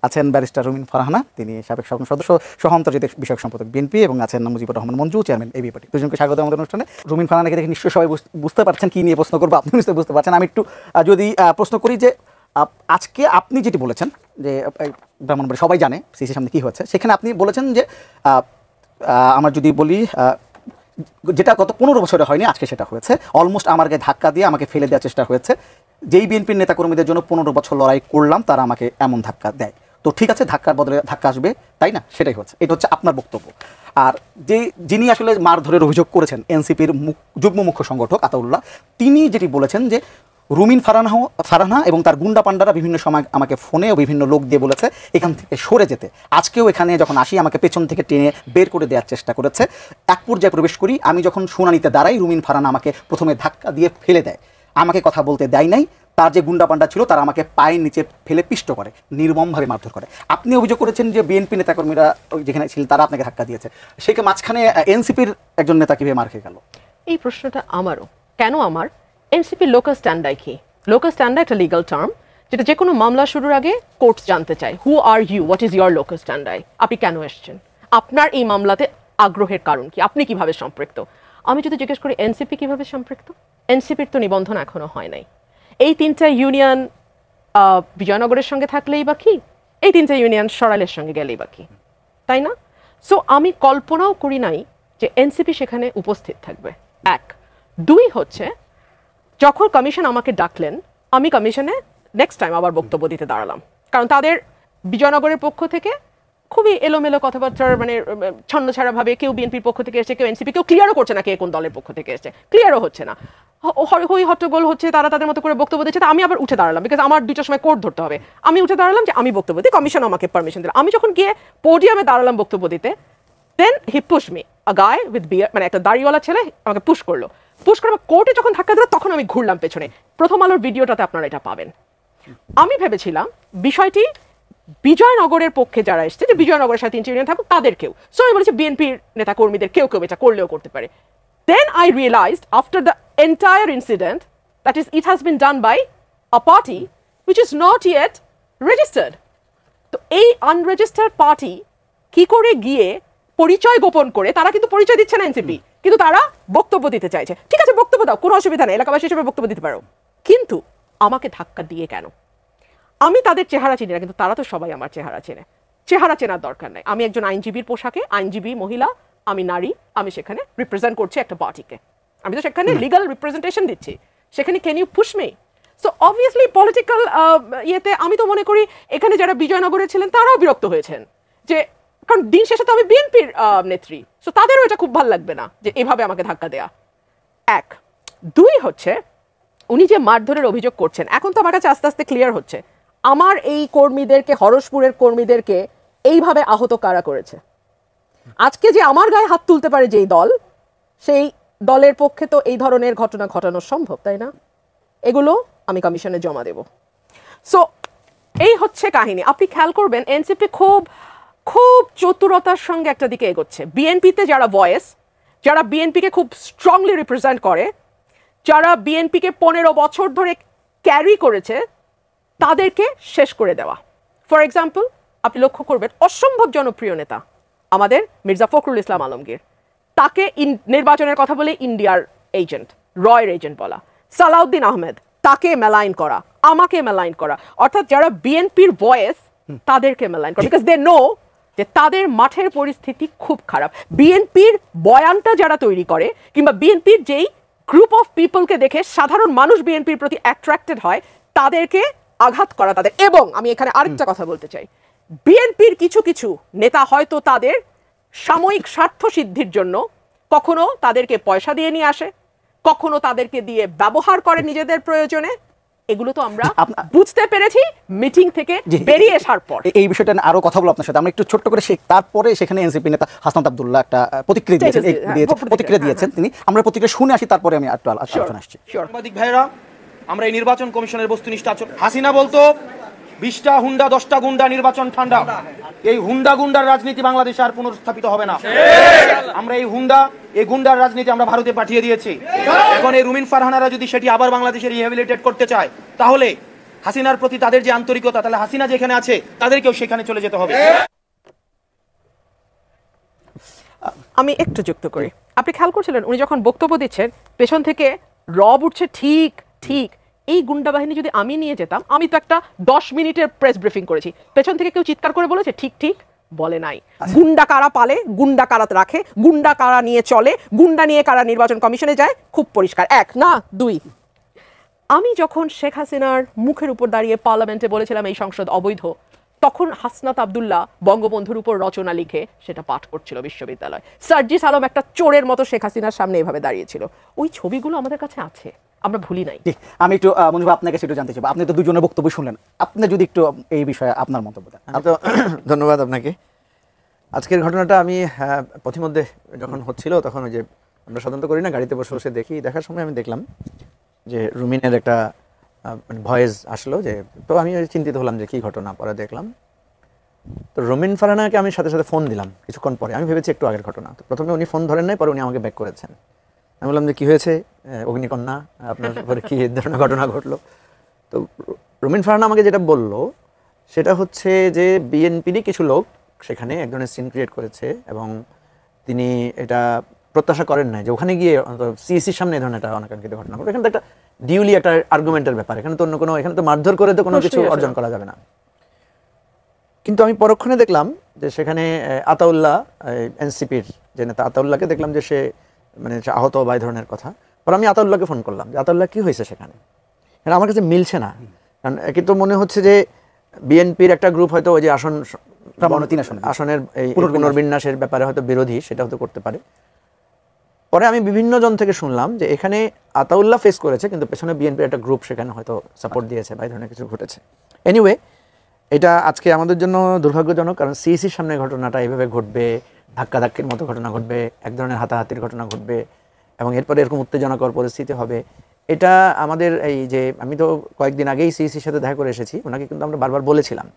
আছেন ব্যারিস্টার রুমিন ফারহানা, তিনি সাবেক সংসদ সদস্য, সহ আন্তর্জাতিক বিষয়ক সম্পাদক বিএনপি, এবং আছেন Mujibur Rahman Manju, chairman AB party. দুজনকে স্বাগত আমাদের অনুষ্ঠানে। রুমিন ফারহানাকে দেখে নিশ্চয়ই সবাই বুঝতে পারছেন কী নিয়ে প্রশ্ন করবো, আপনি নিশ্চয়ই বুঝতে পারছেন। আমি একটু যদি প্রশ্ন করি যে আজকে আপনি যেটি বলেছেন যে ব্রাহ্মণবাড়ি সবাই জানে সিসির সামনে কী হচ্ছে, সেখানে আপনি বলেছেন যে আমার যদি বলি যেটা গত 15 বছরে হয়নি, আজকে সেটা হয়েছে। অলমোস্ট আমার গায়ে ধাক্কা দিয়ে আমাকে ফেলে দেওয়ার চেষ্টা হয়েছে। যেই বিএনপির নেতাকর্মীদের জন্য 15 বছর লড়াই করলাম, তারা আমাকে এমন ধাক্কা দেয়। তো ঠিক আছে, ধাক্কার বদলে ধাক্কা আসবে, তাই না? সেটাই হচ্ছে, এটা হচ্ছে আপনার বক্তব্য। আর যিনি আসলে মারধরের অভিযোগ করেছেন এনসিপির যুগ্ম মুখ্য সংগঠক আতাউল্লাহ, তিনি যেটি বলেছেন যে রুমিন ফারহানা এবং তার গুন্ডা পান্ডারা বিভিন্ন সময় আমাকে ফোনে ও বিভিন্ন লোক দিয়ে বলেছে এখান থেকে সরে যেতে। আজকেও এখানে যখন আসি আমাকে পেছন থেকে টেনে বের করে দেওয়ার চেষ্টা করেছে। এক পর্যায়ে প্রবেশ করি, আমি যখন শুনানিতে দাঁড়াই, রুমিন ফারহানা আমাকে প্রথমে ধাক্কা দিয়ে ফেলে দেয়, আমাকে কথা বলতে দেয় নাই। তার যে গুন্ডা পান্ডা ছিল তারা আমাকে পায়ের নিচে ফেলে পিষ্ট করে, নির্মমভাবে মারধর করে। আপনি অভিযোগ করেছেন যে বিএনপি নেতাকর্মীরা যেখানে ছিলেন তারা আপনাকে ধাক্কা দিয়েছে, সেকে মাঝখানে এনসিপির একজন নেতা কিভাবে মার খেয়ে গেল? এই প্রশ্নটা আমারও। কেন আমার? এনসিপি লোকাল স্ট্যান্ডাই কি? লোকাল স্ট্যান্ডাই একটা লিগাল টার্ম, যেটা যে কোনো মামলা শুরুর আগে কোর্ট জানতে চায়, who are you, what is your locus standi, আপনি কেন এসছেন, আপনার এই মামলাতে আগ্রহের কারণ কি, আপনি কিভাবে সম্পৃক্ত। আমি যদি জিজ্ঞেস করি এনসিপি কিভাবে সম্পৃক্ত, এনসিপির তো নিবন্ধন এখনো হয় নাই। এই 3টা ইউনিয়ন বিজয়নগরের সঙ্গে থাকলেই বা কি, এই 3টা ইউনিয়ন সরাইলের সঙ্গে গেলেই বা কি, তাই না? সো আমি কল্পনাও করি নাই যে এনসিপি সেখানে উপস্থিত থাকবে। 1, 2 হচ্ছে যখন কমিশন আমাকে ডাকলেন, আমি কমিশনে নেক্সট টাইম আবার বক্তব্য দিতে দাঁড়ালাম, কারণ তাদের বিজয়নগরের পক্ষ থেকে খুবই এলোমেলো কথাবার্তার, মানে ছন্নছাড়াভাবে কেউ বিএনপির পক্ষ থেকে এসেছে, কেউ এনসিপি, কেউ ক্লিয়ারও করছে না কে কোন দলের পক্ষ থেকে এসেছে, ক্লিয়ারও হচ্ছে না, হই হট্টগোল হচ্ছে, তারা তাদের মতো করে বক্তব্য দিচ্ছে। আমি আবার উঠে দাঁড়ালাম, বিকজ আমার 2টার সময় কোর্ট ধরতে হবে। আমি উঠে দাঁড়ালাম যে আমি বক্তব্য দিই, কমিশন আমাকে পারমিশন দিল। আমি যখন গিয়ে পোডিয়ামে দাঁড়ালাম বক্তব্য দিতে, দেন হি পুশ মি, আ গায় উইথ বিয়ার, মানে একটা দাড়িওয়ালা ছেলে আমাকে পুশ করলো। পুশ করে কোর্টে যখন ধাক্কা দিল, তখন আমি ঘুরলাম পেছনে। প্রথম আলোর ভিডিওটাতে আপনারা এটা পাবেন। আমি ভেবেছিলাম বিষয়টি বিজয়নগরের পক্ষে যারা এসছে, যে বিজয়নগরের সাথে 3টা ইউনিয়ন থাকুক তাদের কেউ, সো আমি বলেছি বিএনপির নেতা কর্মীদের কেউ কেউ এটা করলেও করতে পারে। Then I realized after the entire incident that it has been done by a party which is not yet registered. তো এই আনরেজিস্টার্ড পার্টি কি করে গিয়ে পরিচয় গোপন করে, তারা কিন্তু পরিচয় দিচ্ছে না এনসিপি, কিন্তু তারা বক্তব্য দিতে চাইছে। ঠিক আছে, বক্তব্য দাও, কোনো অসুবিধা নেই, এলাকাবাসী হিসেবে বক্তব্য দিতে পারো, কিন্তু আমাকে ধাক্কা দিয়ে কেন? আমি তাদের চেহারা চিনি না, কিন্তু তারা তো সবাই আমার চেহারা চেনে। চেহারা চেনার দরকার নাই। আমি একজন আইনজীবীর পোশাকে, আইনজীবী মহিলা, আমি নারী, আমি সেখানে রিপ্রেজেন্ট করছি একটা পার্টিকে, আমি তো সেখানে লিগাল রিপ্রেজেন্টেশন দিচ্ছি, সেখানে can you push me? So obviously political ইয়েতে আমি তো মনে করি এখানে যারা বিজয়নগরে ছিলেন তারাও বিরক্ত হয়েছেন, যে কারণ দিন শেষে তো আমি বিএনপির নেত্রী, সো তাদেরও এটা খুব ভালো লাগবে না যে এভাবে আমাকে ধাক্কা দেয়া। 1, 2 হচ্ছে উনি যে মারধরের অভিযোগ করছেন, এখন তো আমার কাছে আস্তে আস্তে ক্লিয়ার হচ্ছে আমার এই কর্মীদেরকে, হরসপুরের কর্মীদেরকে এইভাবে আহত কারা করেছে। আজকে যে আমার গায়ে হাত তুলতে পারে যেই দল, সেই দলের পক্ষে তো এই ধরনের ঘটনা ঘটানো সম্ভব, তাই না? এগুলো আমি কমিশনে জমা দেব। সো এই হচ্ছে কাহিনী। আপনি খেয়াল করবেন এনসিপি খুব খুব চতুরতার সঙ্গে একটা দিকে এগোচ্ছে। বিএনপিতে যারা ভয়েস, যারা বিএনপিকে খুব স্ট্রংলি রিপ্রেজেন্ট করে, যারা বিএনপিকে 15 বছর ধরে ক্যারি করেছে, তাদেরকে শেষ করে দেওয়া। ফর এক্সাম্পল, আপনি লক্ষ্য করবেন অসম্ভব জনপ্রিয় নেতা আমাদের মির্জা ফখরুল ইসলাম আলমগীর, তাকে নির্বাচনের কথা বলে ইন্ডিয়ার এজেন্ট, রয়ের এজেন্ট বলা। সালাউদ্দিন আহমেদ, তাকে মেলাইন করা, আমাকে মেলাইন করা, অর্থাৎ যারা বিএনপির ভয়েস তাদেরকে মেলাইন করা, বিকজ দে নো যে তাদের মাঠের পরিস্থিতি খুব খারাপ। বিএনপির বয়ানটা যারা তৈরি করে, কিংবা বিএনপির যেই গ্রুপ অফ পিপলকে দেখে সাধারণ মানুষ বিএনপির প্রতি অ্যাট্রাক্টেড হয়, তাদেরকে আঘাত করা তাদের। এবং আমি এখানে আরেকটা কথা বলতে চাই, বিএনপির কিছু কিছু নেতা হয়তো তাদের সাময়িক স্বার্থ সিদ্ধির জন্য কখনো তাদেরকে পয়সা দিয়ে নিয়ে আসে, কখনো তাদেরকে দিয়ে ব্যবহার করে নিজেদের প্রয়োজনে। এগুলো তো আমরা বুঝতে পেরেছি মিটিং থেকে বেরিয়ে আসার পর। এই বিষয়টা আরো কথা বলবো আপনার সাথে। আমরা একটু ছোট্ট করে তারপরে সেখানে এনসিপি নেতা হাসনাত আব্দুল্লাহ একটা প্রতিক্রিয়া দিয়েছেন তিনি। আমরা প্রতিক্রিয়া শুনে আসি, তারপরে আমি একটু আলোচনা আসছি। সাংবাদিক ভাইরা, আমরা এই নির্বাচন কমিশনের বস্তুনিষ্ঠ আচরণ, হাসিনা বলতো 20টা হুন্ডা 10টা গুন্ডা, নির্বাচন ঠান্ডা। এই হুন্ডা গুন্ডার রাজনীতি বাংলাদেশে আর পুনর্স্থাপিত হবে না। আমরা এই গুন্ডার রাজনীতি আমরা ভারতে পাঠিয়ে দিয়েছি। এখন এই রুমিন ফারহানারা যদি সেটি আবার বাংলাদেশে রিহ্যাবিলিটেট করতে চায়, তাহলে হাসিনার প্রতি তাদের যে আন্তরিকতা, তাহলে হাসিনা যেখানে আছে তাদেরকেও সেখানে চলে যেতে হবে। আমি একটু যুক্ত করি। আপনি খেয়াল করছিলেন উনি যখন বক্তব্য দিচ্ছেন পেছন থেকে রব উঠছে, ঠিক ঠিক। এই গুন্ডা বাহিনী যদি আমি নিয়ে যেতাম, আমি তো একটা 10 মিনিটের প্রেস ব্রিফিং করেছি, পেছন থেকে কেউ চিৎকার করে বলেছে ঠিক ঠিক? বলে নাই। গুন্ডা কারা পালে, গুন্ডা কারা রাখে, গুন্ডা কারা নিয়ে চলে, গুন্ডা নিয়ে কারা নির্বাচন কমিশনে যায়, খুব পরিষ্কার। 1 না 2। আমি যখন শেখ হাসিনার মুখের উপর দাঁড়িয়ে পার্লামেন্টে বলেছিলাম এই সংসদ অবৈধ, তখন হাসনাত আব্দুল্লাহ বঙ্গবন্ধুর উপর রচনা লিখে সেটা পাঠ করছিল বিশ্ববিদ্যালয়। সার্জিস আলম একটা চোরের মতো শেখ হাসিনার সামনে এভাবে দাঁড়িয়েছিল। ওই ছবিগুলো আমাদের কাছে আছে, আমরা ভুলি নাই। আমি একটু মনির ভাই আপনার কাছে একটু জানতে চাইবো, আপনি তো দুজনের বক্তব্য শুনলেন, আপনি যদি একটু এই বিষয়ে আপনার মন্তব্য দেন। তো ধন্যবাদ আপনাকে। আজকের ঘটনাটা আমি পথিমধ্যে যখন হচ্ছিল তখন ওই যে আমরা সাধারণত করি না, গাড়িতে বসে বসে দেখি, দেখার সময় আমি দেখলাম যে রুমিনের একটা ভয়েস আসলো, যে তো আমি চিন্তিত হলাম যে কী ঘটনা। পরে দেখলাম তো রুমিন ফারহানাকে আমি সাথে সাথে ফোন দিলাম কিছুক্ষণ পরে। আমি ভেবেছি একটু আগের ঘটনা, তো প্রথমে উনি ফোন ধরেন নাই, পরে উনি আমাকে ব্যাক করেছেন। আমি বললাম যে কী হয়েছে অগ্নিকন্যা, আপনার পরে কী ধরনের ঘটনা ঘটলো। তো রুমিন ফারহানা আমাকে যেটা বললো সেটা হচ্ছে যে বিএনপিরই কিছু লোক সেখানে এক ধরনের সিন ক্রিয়েট করেছে এবং তিনি এটা প্রত্যাশা করেন নাই যে ওখানে গিয়ে সিইসির সামনে এই ধরনের একটা অনাকাঙ্ক্ষিত ঘটনা ঘটবে। এখানে তো একটা ডিউলি একটা আর্গুমেন্টের ব্যাপার, এখানে তো অন্য কোনো, এখানে তো মারধর করে তো কোনো কিছু অর্জন করা যাবে না। কিন্তু আমি পরক্ষণে দেখলাম যে সেখানে আতাউল্লাহ, এনসিপির যে নেতা আতাউল্লাহকে দেখলাম যে সে মানে আহত বা এই ধরনের কথা। পরে আমি আতাউল্লাহকে ফোন করলাম যে আতাউল্লাহ কী হয়েছে সেখানে, কারণ আমার কাছে মিলছে না। কারণ একে তো মনে হচ্ছে যে বিএনপির একটা গ্রুপ হয়তো ওই যে আসনের এই পুনর্বিন্যাসের ব্যাপারে হয়তো বিরোধী, সেটা হয়তো করতে পারে। পরে আমি বিভিন্ন জন থেকে শুনলাম যে এখানে আতাউল্লাহ ফেস করেছে, কিন্তু পেছনে বিএনপির একটা গ্রুপ সেখানে হয়তো সাপোর্ট দিয়েছে বা এই ধরনের কিছু ঘটেছে। এনিওয়ে, এটা আজকে আমাদের জন্য দুর্ভাগ্যজনক, কারণ সিইসির সামনে ঘটনাটা এইভাবে ঘটবে, ধাক্কাধাক্কির মতো ঘটনা ঘটবে, এক ধরনের হাতাহাতির ঘটনা ঘটবে এবং এরপরে এরকম উত্তেজনাকর পরিস্থিতি হবে। এটা আমাদের এই যে আমি তো কয়েকদিন আগেই সিইসির সাথে দেখা করে এসেছি, ওনাকে কিন্তু আমরা বারবার বলেছিলাম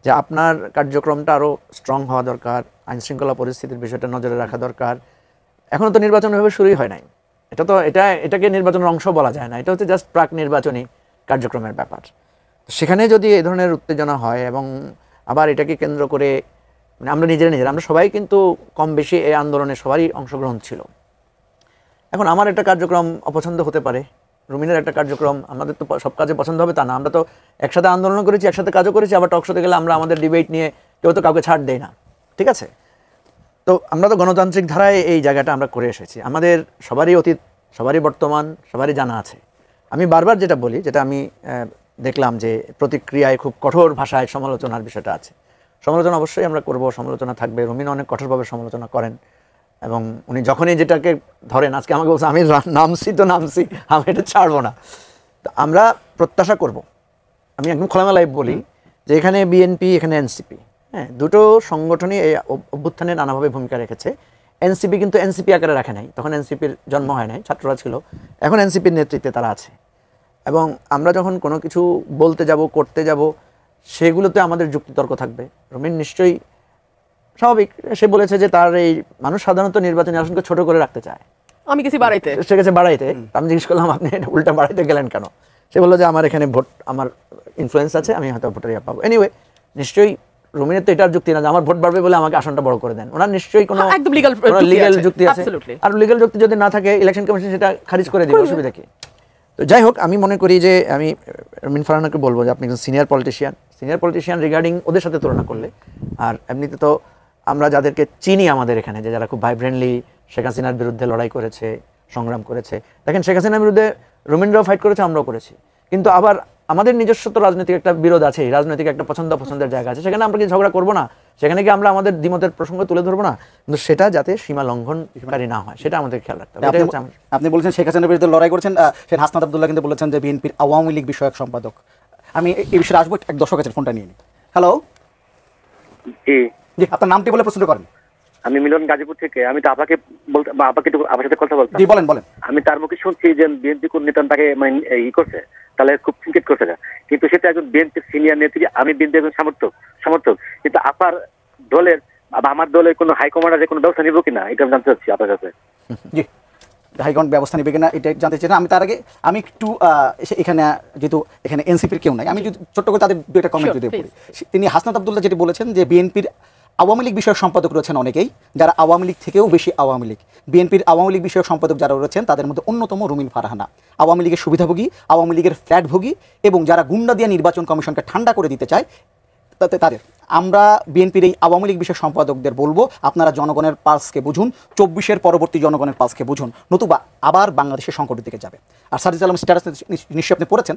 যে আপনার কার্যক্রমটা আরও স্ট্রং হওয়া দরকার, আইনশৃঙ্খলা পরিস্থিতির বিষয়টা নজরে রাখা দরকার। এখনও তো নির্বাচন ওইভাবে শুরুই হয় নাই, এটাকে নির্বাচনের অংশ বলা যায় না, এটা হচ্ছে জাস্ট প্রাক নির্বাচনী কার্যক্রমের ব্যাপার। সেখানে যদি এই ধরনের উত্তেজনা হয় এবং আবার এটাকে কেন্দ্র করে মানে আমরা আমরা সবাই কিন্তু কম বেশি এই আন্দোলনে সবারই অংশগ্রহণ ছিল। এখন আমার একটা কার্যক্রম অপছন্দ হতে পারে, রুমিনের একটা কার্যক্রম, আমাদের তো সব কাজে পছন্দ হবে তা না। আমরা তো একসাথে আন্দোলন করেছি, একসাথে কাজও করেছি, আবার টকশোতে গেলে আমরা আমাদের ডিবেট নিয়ে কেউ তো কাউকে ছাড় দেয় না, ঠিক আছে? তো আমরা তো গণতান্ত্রিক ধারায় এই জায়গাটা আমরা করে এসেছি, আমাদের সবারই অতীত, সবারই বর্তমান, সবারই জানা আছে। আমি বারবার যেটা বলি, যেটা আমি দেখলাম যে প্রতিক্রিয়ায় খুব কঠোর ভাষায় সমালোচনার বিষয়টা আছে। সমালোচনা অবশ্যই আমরা করব, সমালোচনা থাকবে। রুমিন অনেক কঠোরভাবে সমালোচনা করেন এবং উনি যখনই যেটাকে ধরেন, আজকে আমাকে বলছে আমি নামছি, আমি এটা ছাড়বো না। তো আমরা প্রত্যাশা করব, আমি একদম খোলামেলায় বলি যে এখানে বিএনপি, এখানে এনসিপি, হ্যাঁ, দুটো সংগঠনই এই অভ্যুত্থানে নানাভাবে ভূমিকা রেখেছে। এনসিপি কিন্তু এনসিপি আকারে রাখে নাই, তখন এনসিপির জন্ম হয় নাই, ছাত্ররা ছিল। এখন এনসিপির নেতৃত্বে তারা আছে এবং আমরা যখন কোনো কিছু বলতে যাব, করতে যাব, সেগুলোতে আমাদের যুক্তিতর্ক থাকবে। রুমিন নিশ্চয়ই স্বাভাবিক, সে বলেছে যে তার এই মানুষ সাধারণত নির্বাচনী আসনকে ছোট করে রাখতে চায়, আমি গেছি বাড়াইতে, সে গেছে বাড়াইতে। আমি জিজ্ঞেস করলাম আপনি উল্টা বাড়াইতে গেলেন কেন? সে বললো যে আমার এখানে ভোট, আমার ইনফ্লুয়েন্স আছে, আমি হয়তো ভোটার ইয়ে পাবো। এনিওয়ে, নিশ্চয়ই রুমিনের তো এটার যুক্তি না যে আমার ভোট বাড়বে বলে আমাকে আসনটা বড় করে দেন। ওনার নিশ্চয়ই কোনো একদম লিগ্যাল যুক্তি আছে, আর লিগ্যাল যুক্তি যদি না থাকে ইলেকশন কমিশন সেটা খারিজ করে দিবে, অসুবিধা কি? তো যাই হোক, আমি মনে করি যে আমি রুমিন ফারহানাকে বলবো যে আপনি একজন সিনিয়র পলিটিশিয়ান রিগার্ডিং ওদের সাথে তুলনা করলে। আর এমনিতে তো আমরা যাদেরকে চিনি আমাদের এখানে, যে যারা খুব ভাইব্রেন্টলি শেখ হাসিনার বিরুদ্ধে লড়াই করেছে, সংগ্রাম করেছে, দেখেন শেখ হাসিনার বিরুদ্ধে রুমিনরাও ফাইট করেছে, আমরাও করেছি, কিন্তু আবার আমাদের নিজস্ব তো রাজনৈতিক একটা বিরোধ আছে, রাজনৈতিক একটা পছন্দের জায়গা আছে, সেখানে আমরা কি ঝগড়া করবো না? সেখানে কি আমরা আমাদের দ্বিমতের প্রসঙ্গ তুলে ধরবো না? কিন্তু সেটা যাতে সীমা লঙ্ঘনকারী না হয়, সেটা আমাদের খেয়াল রাখতে হবে। আপনি বলেছেন শেখ হাসিনার বিরুদ্ধে লড়াই করেছেন, শেখ হাসনাত আব্দুল্লাহ কিন্তু বলেছেন যে বিএনপির আওয়ামী লীগ বিষয়ক সম্পাদক। আমি এই বিষয়ে আসবো, এক দর্শক আছেন, ফোনটা নিয়ে নিই। হ্যালো, জি, আপনার নামটি বলে প্রশ্ন করেন। আমি মিলন গাজীপুর থেকে। আমি তো আপনাকে বলতে বা আপনাকে একটু আপনার সাথে কথা বলতাম। জি, বলেন। আমি তার মুখে শুনছি যে বিএনপি কোন নেতা তাকে ই করছে, তাহলে খুব চিন্তিত করছে না, কিন্তু সেটা একজন বিএনপির সিনিয়র নেত্রী, আমি বিএনপি একজন সমর্থক, কিন্তু আপনার দলের বা আমার দলের কোনো হাইকমান্ডারের কোনো ব্যবস্থা নিব কিনা, এটা আমি জানতে চাচ্ছি আপনার কাছে। জি, হাইকমান্ড ব্যবস্থা নেবে কিনা এটা জানতে চাই না। আমি তার আগে আমি একটু এখানে যেহেতু এখানে এনসিপির কেউ নাই, আমি যদি ছোট্ট করে তাদের দুইটা কমেন্ট যদি পড়ি। তিনি হাসনাত আব্দুল্লাহ যেটি বলেছেন যে বিএনপির আওয়ামী লীগ বিষয়ক সম্পাদক রয়েছেন অনেকেই, যারা আওয়ামী লীগ থেকেও বেশি আওয়ামী লীগ। বিএনপির আওয়ামী লীগ বিষয়ক সম্পাদক যারা রয়েছেন তাদের মধ্যে অন্যতম রুমিন ফারহানা, আওয়ামী লীগের সুবিধাভোগী, আওয়ামী লীগের ফ্ল্যাটভোগী এবং যারা গুন্ডা দিয়ে নির্বাচন কমিশনকে ঠান্ডা করে দিতে চায় তাদের। আমরা বিএনপির এই আওয়ামী লীগ বিষয়ক সম্পাদকদের বলবো, আপনারা জনগণের পালসকে বুঝুন, 24-এর পরবর্তী জনগণের পালসকে বুঝুন, নতুবা আবার বাংলাদেশের সংকটের দিকে যাবে। আর সাজিদ আলম স্ট্যাটাস নিশ্চয়ই আপনি পড়েছেন,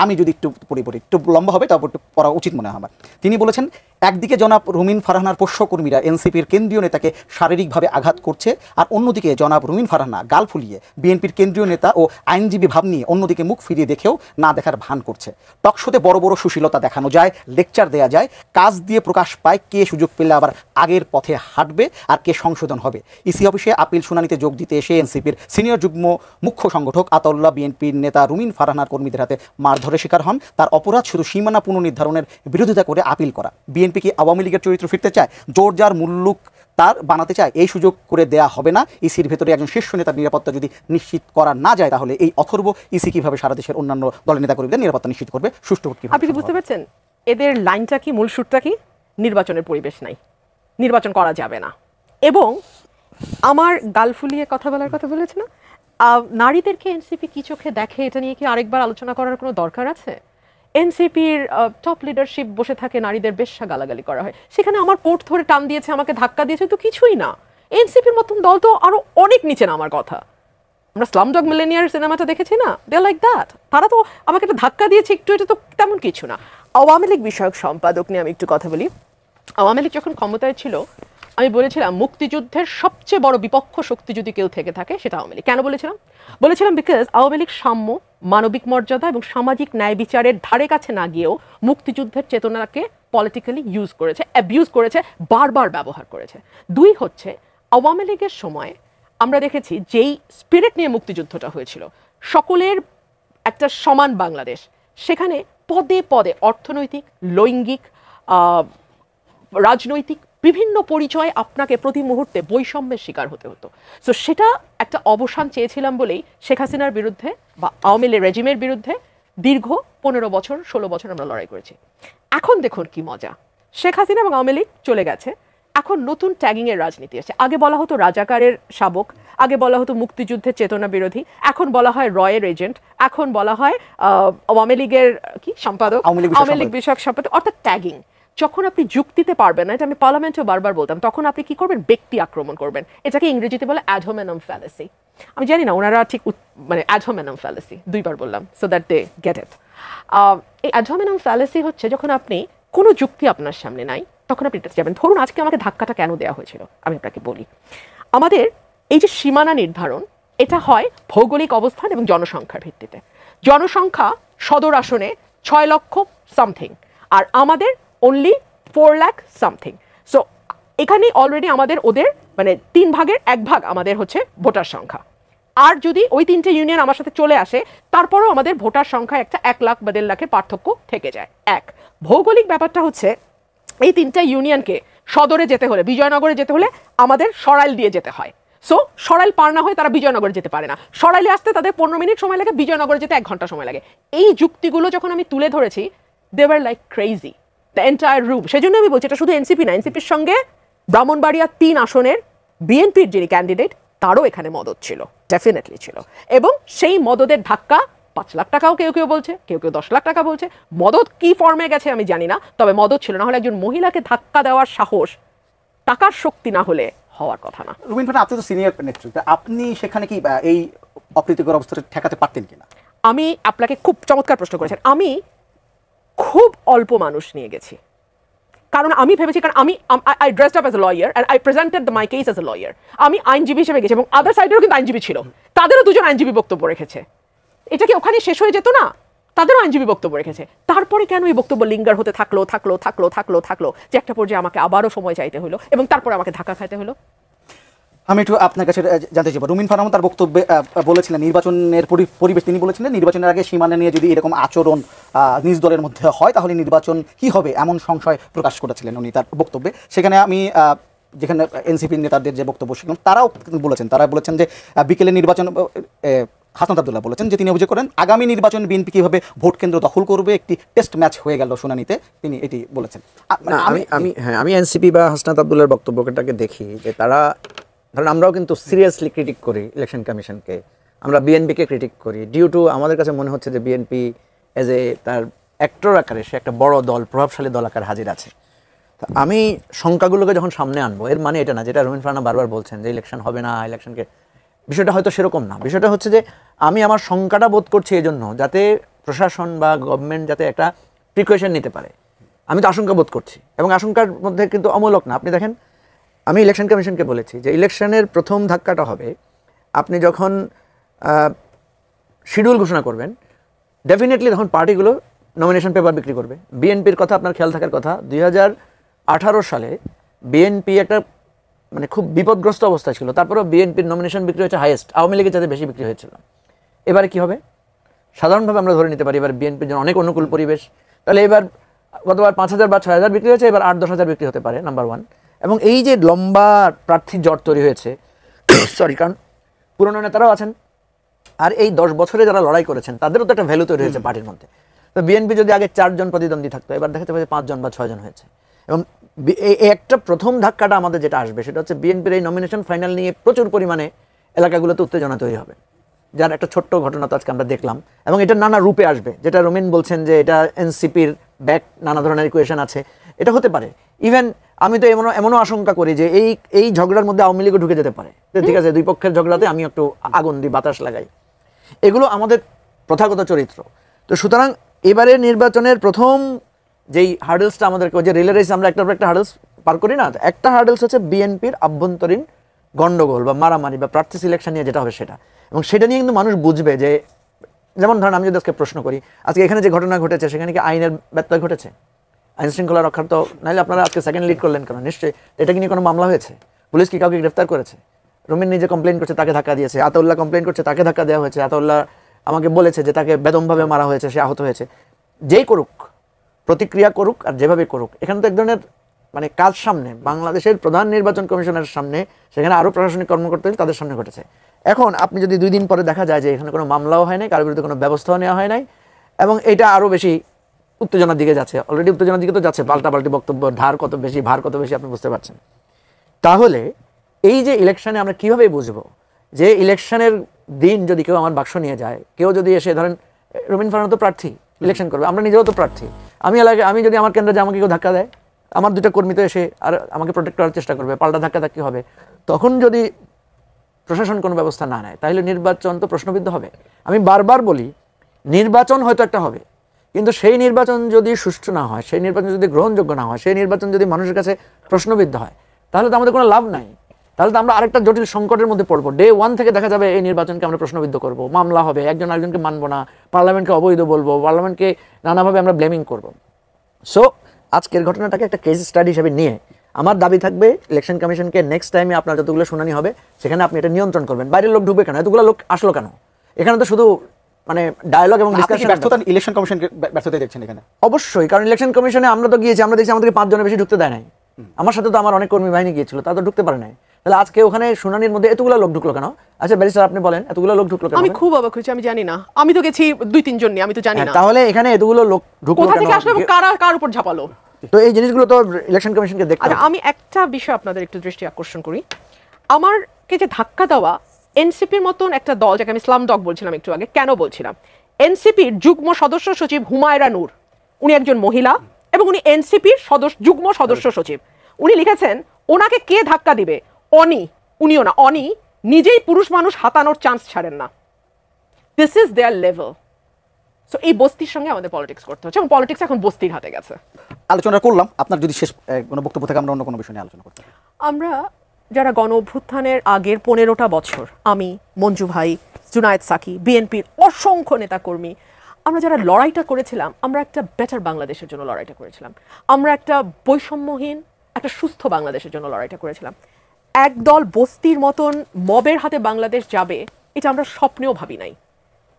আমি যদি একটু পড়ি একটু লম্বা হবে, তারপর একটু পড়া উচিত মনে হয় আমার। তিনি বলেছেন, একদিকে জনাব রুমিন ফারহানার পোষ্যকর্মীরা এনসিপির কেন্দ্রীয় নেতাকে শারীরিকভাবে আঘাত করছে, আর অন্যদিকে জনাব রুমিন ফারহানা গাল ফুলিয়ে বিএনপির কেন্দ্রীয় নেতা ও আইনজীবী ভাব নিয়ে অন্যদিকে মুখ ফিরিয়ে দেখেও না দেখার ভান করছে। টকশোতে বড় বড় সুশীলতা দেখানো যায়, লেকচার দেয়া যায়, কাজ দিয়ে প্রকাশ পায় কে সুযোগ পেলে আবার আগের পথে হাঁটবে আর কে সংশোধন হবে। ইসি অফিসে আপিল শুনানিতে যোগ দিতে এসে এনসিপির সিনিয়র যুগ্ম মুখ্য সংগঠক আতাউল্লাহ বিএনপির নেতা রুমিন ফারহানার কর্মীদের হাতে মারধরের শিকার হন। তার অপরাধ শুধু সীমানা পুনর্নির্ধারণের বিরোধিতা করে আপিল করা। বিএনপি কি আওয়ামী লীগের চরিত্র ফিরতে চায়? জোর যার মুল্লুক তার বানাতে চায়? এই সুযোগ করে দেয়া হবে না। ইসির ভেতরে একজন শীর্ষ নেতার নিরাপত্তা যদি নিশ্চিত করা না যায়, তাহলে এই অথর্ব ইসি কিভাবে সারা দেশের অন্যান্য দলের নেতাকর্মীদের নিরাপত্তা নিশ্চিত করবে? সুষ্ঠু আপনি কি বুঝতে পারছেন এদের লাইনটা কি, মূল সুরটা কি? নির্বাচনের পরিবেশ নাই, নির্বাচন করা যাবে না। এবং আমার গাল ফুলিয়ে কথা বলার কথা বলেছে না, নারীদেরকে এনসিপি কি চোখে দেখে এটা নিয়ে কি আরেকবার আলোচনা করার কোনো দরকার আছে? এনসিপির টপ লিডারশিপ বসে থাকে, নারীদের বেশ্যা গালাগালি করা হয়, সেখানে আমার কোট ধরে টান দিয়েছে, আমাকে ধাক্কা দিয়েছে, তো কিছুই না। এনসিপির মতন দল তো আরো অনেক নিচে না আমার কথা। আমরা স্লামডগ মিলেনিয়ার সিনেমাটা দেখেছি না, দে লাইক দ্যাট। তারা তো আমাকে একটা ধাক্কা দিয়েছে একটু, এটা তো তেমন কিছু না। আওয়ামী লীগ বিষয়ক সম্পাদক নিয়ে আমি একটু কথা বলি। আওয়ামী লীগ যখন ক্ষমতায় ছিল, আমি বলেছিলাম মুক্তিযুদ্ধের সবচেয়ে বড় বিপক্ষ শক্তি যদি কেউ থেকে থাকে সেটা আওয়ামী লীগ। কেন বলেছিলাম বিকজ আওয়ামী লীগ সাম্য, মানবিক মর্যাদা এবং সামাজিক ন্যায় বিচারের ধারে কাছে না গিয়েও মুক্তিযুদ্ধের চেতনাকে পলিটিক্যালি ইউজ করেছে, অ্যাবিউজ করেছে, বারবার ব্যবহার করেছে। দুই হচ্ছে, আওয়ামী লীগের সময় আমরা দেখেছি যেই স্পিরিট নিয়ে মুক্তিযুদ্ধটা হয়েছিল, সকলের একটা সমান বাংলাদেশ, সেখানে পদে পদে অর্থনৈতিক, লৈঙ্গিক, রাজনৈতিক বিভিন্ন পরিচয় আপনাকে প্রতি মুহূর্তে বৈষম্যের শিকার হতে হতো। সো সেটা একটা অবসান চেয়েছিলাম বলেই শেখ হাসিনার বিরুদ্ধে বা আওয়ামী লীগ রেজিমের বিরুদ্ধে দীর্ঘ 15 বছর 16 বছর আমরা লড়াই করেছি। এখন দেখুন কি মজা, শেখ হাসিনা এবং আওয়ামী লীগ চলে গেছে, এখন নতুন ট্যাগিংয়ের রাজনীতি আসছে। আগে বলা হতো রাজাকারের শাবক, আগে বলা হতো মুক্তিযুদ্ধের চেতনা বিরোধী, এখন বলা হয় রয়ের এজেন্ট, এখন বলা হয় আওয়ামী লীগের কি সম্পাদক, আওয়ামী লীগ বিষয়ক সম্পাদক, অর্থাৎ ট্যাগিং। যখন আপনি যুক্তিতে পারবেন না, এটা আমি পার্লামেন্টেও বারবার বলতাম, তখন আপনি কি করবেন? ব্যক্তি আক্রমণ করবেন। এটাকে ইংরেজিতে বলে অ্যাড হোমেনাম ফ্যালাসি। আমি জানি না ওনারা ঠিক মানে অ্যাড হোমেনাম ফ্যালাসি দুইবার বললাম so that they get it. এই অ্যাড হোমেনাম ফ্যালাসি হচ্ছে যখন আপনি কোনো যুক্তি আপনার সামনে নাই, তখন আপনি এটাতে যাবেন। ধরুন আজকে আমাকে ধাক্কাটা কেন দেওয়া হয়েছিল আমি আপনাকে বলি। আমাদের এই যে সীমানা নির্ধারণ, এটা হয় ভৌগোলিক অবস্থান এবং জনসংখ্যার ভিত্তিতে। জনসংখ্যা সদর আসনে 6 লক্ষ সামথিং, আর আমাদের অনলি 4 লাখ সামথিং। সো এখানে অলরেডি আমাদের ওদের মানে 3 ভাগের 1 ভাগ আমাদের হচ্ছে ভোটার সংখ্যা। আর যদি ওই 3টে ইউনিয়ন আমার সাথে চলে আসে, তারপরেও আমাদের ভোটার সংখ্যা একটা 1 লাখ বা 1.5 লাখের পার্থক্য থেকে যায়। এক ভৌগোলিক ব্যাপারটা হচ্ছে, এই 3টে ইউনিয়নকে সদরে যেতে হলে, বিজয়নগরে যেতে হলে আমাদের সরাইল দিয়ে যেতে হয়। সো সরাইল পার না হয়ে তারা বিজয়নগরে যেতে পারে না, সরাইলে আসতে তাদের 15 মিনিট সময় লাগে, বিজয়নগরে যেতে 1 ঘন্টা সময় লাগে। এই যুক্তিগুলো যখন আমি তুলে ধরেছি, they were like crazy the entire room. সেজন্য আমি বলছি এটা শুধু এনসিপি না, এনসিপির সঙ্গে ব্রাহ্মণবাড়িয়া 3 আসনের বিএনপির যিনি ক্যান্ডিডেট তারও এখানে মদত ছিল, ডেফিনেটলি ছিল। এবং সেই মদদের ধাক্কা 5 লাখ টাকাও কেউ কেউ বলছে, কেউ কেউ 10 লাখ টাকা বলছে। মদত কি ফর্মে গেছে আমি জানি না, তবে মদত ছিল। না হলে একজন মহিলাকে ধাক্কা দেওয়ার সাহস টাকার শক্তি না হলে হওয়ার কথা না। রুমিন ফারহানা, আপনি তো সিনিয়র নেতৃত্ব, আপনি সেখানে কি এই অপ্রীতিকর অবস্থাটা ঠেকাতে পারতেন কিনা? আমি আপনাকে খুব চমৎকার প্রশ্ন করেছেন। আমি খুব অল্প মানুষ নিয়ে গেছি, কারণ আমি ভেবেছি, কারণ আমি I dressed up as a law and I presented my case as a lawyer. আমি আইনজীবী হিসেবে গেছি এবং আদার সাইডেরও কিন্তু আইনজীবী ছিল, তাদেরও 2জন আইনজীবী বক্তব্য রেখেছে। এটা কি ওখানে শেষ হয়ে যেত না? তাদেরও আইনজীবী বক্তব্য রেখেছে। তারপরে কেন এই বক্তব্য লিঙ্গার হতে থাকলো যে একটা পর্যায়ে আমাকে আবারও সময় চাইতে হলো এবং তারপরে আমাকে ধাক্কা খাইতে হলো। আমি একটু আপনার কাছে জানতে চাইব, রুমিন ফারহানা তার বক্তব্যে বলেছিলেন নির্বাচনের পরিবেশ, তিনি বলেছিলেন নির্বাচনের আগে সীমানা নিয়ে যদি এরকম আচরণ নিজ দলের মধ্যে হয় তাহলে নির্বাচন কি হবে এমন সংশয় প্রকাশ করেছিলেন উনি তার বক্তব্যে। সেখানে আমি যেখানে এনসিপির নেতাদের যে বক্তব্য শুনলাম তারাও কিন্তু বলেছেন যে বিকেলে নির্বাচন হাসনাত আব্দুল্লাহ বলেছেন যে তিনি অভিযোগ করেন আগামী নির্বাচন বিএনপি কিভাবে ভোট কেন্দ্র দখল করবে একটি টেস্ট ম্যাচ হয়ে গেল শুনানিতে, তিনি এটি বলেছেন। না, আমি এনসিপি বা হাসনাত আব্দুল্লাহর বক্তব্যটাকে দেখি যে তারা, ধরেন আমরাও কিন্তু সিরিয়াসলি ক্রিটিক করি ইলেকশন কমিশনকে, আমরা বিএনপিকে ক্রিটিক করি ডিউ টু আমাদের কাছে মনে হচ্ছে যে বিএনপি এজ এ তার অ্যাক্টর আকারে সে একটা বড় দল, প্রভাবশালী দল আকারে হাজির আছে। আমি সংখ্যাগুলোকে যখন সামনে আনবো, এর মানে এটা না যেটা রুমিন ফারহানা বারবার বলছেন যে ইলেকশন হবে না, ইলেকশনকে, বিষয়টা হয়তো সেরকম না। বিষয়টা হচ্ছে যে আমি আমার শঙ্কাটা বোধ করছি এই জন্য যাতে প্রশাসন বা গভর্নমেন্ট যাতে একটা প্রিকশন নিতে পারে। আমি তো আশঙ্কা বোধ করছি, এবং আশঙ্কার মধ্যে কিন্তু অমূলক না। আপনি দেখেন, আমি ইলেকশন কমিশনকে বলেছি যে ইলেকশনের প্রথম ধাক্কাটা হবে আপনি যখন শিডিউল ঘোষণা করবেন, ডেফিনেটলি তখন পার্টিগুলো নমিনেশন পেপার বিক্রি করবে। বিএনপির কথা আপনার খেয়াল থাকার কথা, 2018 সালে বিএনপি একটা মানে খুব বিপদগ্রস্ত অবস্থা ছিল, তারপরেও বিএনপির নমিনেশন বিক্রি হয়েছে হাইয়েস্ট, আওয়ামী লীগের যাতে বেশি বিক্রি হয়েছিল। এবারে কি হবে? সাধারণভাবে আমরা ধরে নিতে পারি এবার বিএনপির জন্য অনেক অনুকূল পরিবেশ, তাহলে এবার গতবার 5,000 বা 6,000 বিক্রি হয়েছে, এবার 8-10 হাজার বিক্রি হতে পারে, নাম্বার 1। এবং এই যে লম্বা প্রার্থী জট তৈরি হয়েছে, সরি, কারণ পুরনো নেতারাও আছেন, আর এই 10 বছরে যারা লড়াই করেছেন তাদেরও তো একটা ভ্যালু তৈরি হয়েছে পার্টির মধ্যে। তো বিএনপি যদি আগে 4 জন প্রতিদ্বন্দ্বী থাকতো, এবার দেখাতে পারে 5 জন বা 6 জন হয়েছে। এবং এই একটা প্রথম ধাক্কাটা আমাদের যেটা আসবে সেটা হচ্ছে বিএনপির এই নমিনেশন ফাইনাল নিয়ে প্রচুর পরিমাণে এলাকাগুলোতে উত্তেজনা তৈরি হবে, যার একটা ছোট্ট ঘটনা তো আজকে আমরা দেখলাম। এবং এটা নানা রূপে আসবে, যেটা রুমিন বলছেন যে এটা এনসিপির ব্যাক নানা ধরনের ইকুয়েশন আছে, এটা হতে পারে। ইভেন আমি তো এমনও আশঙ্কা করি যে এই ঝগড়ার মধ্যে আওয়ামী লীগও ঢুকে যেতে পারে। ঠিক আছে, দুই পক্ষের ঝগড়াতে আমি একটু আগুন দিই, বাতাস লাগাই, এগুলো আমাদের প্রথাগত চরিত্র। তো সুতরাং এবারে নির্বাচনের প্রথম যেই হার্ডেলসটা আমাদেরকে, যে রিলে রেস আমরা একটার পর একটা হার্ডেলস পার করি না, একটা হার্ডেলস হচ্ছে বিএনপির আভ্যন্তরীণ গন্ডগোল বা মারামারি বা প্রার্থী সিলেকশন নিয়ে যেটা হবে সেটা। এবং সেটা নিয়ে কিন্তু মানুষ বুঝবে যে, যেমন ধরেন আমি যদি আজকে প্রশ্ন করি, আজকে এখানে যে ঘটনা ঘটেছে সেখানে কি আইনের ব্যত্যয় ঘটেছে? আইন শৃঙ্খলা রক্ষার তো, নাহলে আপনারা আজকে সেকেন্ড লিড করলেন কেন? নিশ্চয়ই এটা কি নিয়ে কোনো মামলা হয়েছে? পুলিশ কি কাউকে গ্রেফতার করেছে? রুমিন নিজে কমপ্লেন করছে, তাকে ধাক্কা দিয়েছে। আতাউল্লাহ কমপ্লেন করছে, তাকে ধাক্কা দেওয়া হয়েছে। আতাউল্লাহ আমাকে বলেছে যে তাকে বেদমভাবে মারা হয়েছে, সে আহত হয়েছে। যেই করুক, প্রতিক্রিয়া করুক আর যেভাবে করুক, এখানে তো এক ধরনের মানে কাজ সামনে বাংলাদেশের প্রধান নির্বাচন কমিশনের সামনে, সেখানে আরও প্রশাসনিক কর্মকর্তা তাদের সামনে ঘটেছে। এখন আপনি যদি 2 দিন পরে দেখা যায় যে এখানে কোনো মামলাও হয় নাই, কারোর বিরুদ্ধে কোনো ব্যবস্থাও নেওয়া হয় নাই, এবং এটা আরও বেশি উত্তেজনার দিকে যাচ্ছে, অলরেডি উত্তেজনার দিকে তো যাচ্ছে, পাল্টাপাল্টি বক্তব্য, ধার কত বেশি, ভার কত বেশি, আপনি বুঝতে পারছেন। তাহলে এই যে ইলেকশনে আমরা কীভাবে বুঝবো যে ইলেকশনের দিন যদি কেউ আমার বাক্স নিয়ে যায়, কেউ যদি এসে, ধরেন রুমিন ফারহানা তো প্রার্থী, ইলেকশন করবে, আমরা নিজেও তো প্রার্থী, আমি যদি আমার কেন্দ্রে যে আমাকে কেউ ধাক্কা দেয়, আমার 2টা কর্মী তো এসে আর আমাকে প্রোটেক্ট করার চেষ্টা করবে, পাল্টা ধাক্কি হবে, তখন যদি প্রশাসন কোনো ব্যবস্থা না নেয় তাহলে নির্বাচন তো প্রশ্নবিদ্ধ হবে। আমি বারবার বলি, নির্বাচন হয়তো একটা হবে, কিন্তু সেই নির্বাচন যদি সুষ্ঠু না হয়, সেই নির্বাচন যদি গ্রহণযোগ্য না হয়, সেই নির্বাচন যদি মানুষের কাছে প্রশ্নবিদ্ধ হয়, তাহলে তো আমাদের কোনো লাভ নাই। তাহলে তো আমরা আরেকটা জটিল সংকটের মধ্যে পড়বো। ডে 1 থেকে দেখা যাবে এই নির্বাচনকে আমরা প্রশ্নবিদ্ধ করবো, মামলা হবে, একজন আরেকজনকে মানবো না, পার্লামেন্টকে অবৈধ বলবো, পার্লামেন্টকে নানাভাবে আমরা ব্লেমিং করবো। সো আজকের ঘটনাটাকে একটা কেস স্টাডি হিসেবে নিয়ে আমার দাবি থাকবে ইলেকশন কমিশনকে নেক্সট টাইমে আপনার যতগুলো শুনানি হবে সেখানে আপনি এটা নিয়ন্ত্রণ করবেন। বাইরের লোক ঢুকবে কেন? এতগুলো লোক আসলো কেন? এখানে তো শুধু মানে ডায়ালগ এবং ডিসকাশন। ব্যর্থতা ইলেকশন কমিশনকে ব্যর্থতা দেখছেন এখানে? অবশ্যই, কারণ ইলেকশন কমিশনে আমরা তো গিয়েছি, আমরা দেখছি আমাদেরকে 5 জনের বেশি ঢুকতে দেয় নাই। আমার সাথে তো আমার অনেক কর্মী বাহিনী গিয়েছিল, তা তো ঢুকতে পারে নাই। তাহলে আজকে ওখানে শুনানির মধ্যে এতগুলো লোক ঢুকলো কেন? আচ্ছা ব্যারিস্টার আপনি বলেন, এতগুলো লোক ঢুকলো কেন? আমি খুব অবাক হয়েছি, আমি জানি না, আমি তো গেছি 2-3 জন নিয়ে, আমি তো জানি না। তাহলে এখানে এতগুলো লোক ঢুকলো কোথা কেন? থেকে আসলে কার উপর ঝাপালো? তো এই জিনিসগুলো তো ইলেকশন কমিশনকে দেখতে হবে। আচ্ছা, আমি একটা বিষয় আপনাদের একটু দৃষ্টি আকর্ষণ করি। আমারকে যে ধাক্কা দেওয়া এনসিপির মতন একটা দল, যাকে আমি স্লাম ডগ বলছিলাম একটু আগে, কেন বলছিলাম? এনসিপির যুগ্ম সদস্য সচিব হুমায়রা নূর, উনি একজন মহিলা এবং উনি এনসিপির যুগ্ম সদস্য সচিব। উনি লিখেছেন ওনাকে কে ধাক্কা দিবে? উনিও না, অনি নিজেই পুরুষ মানুষ হাতানোর চান্স ছাড়েন না। This is there level. So এই বস্তির সঙ্গে আমাদের পলিটিক্স করতে হচ্ছে, এবং পলিটিক্স এখন বস্তির হাতে গেছে। আলোচনা করলাম, আপনার যদি শেষ কোনো বক্তব্য থেকে আমরা অন্য কোনো বিষয় নিয়ে আলোচনা করতে। আমরা যারা গণ অভ্যুত্থানের আগের 15টা বছর, আমি, মঞ্জু ভাই, জুনায়েদ সাকি, বিএনপির অসংখ্য নেতাকর্মী, আমরা যারা লড়াইটা করেছিলাম, আমরা একটা বেটার বাংলাদেশের জন্য লড়াইটা করেছিলাম। আমরা একটা বৈষম্যহীন, একটা সুস্থ বাংলাদেশের জন্য লড়াইটা করেছিলাম। একদল বস্তির মতন মবের হাতে বাংলাদেশ যাবে, এটা আমরা স্বপ্নেও ভাবি নাই।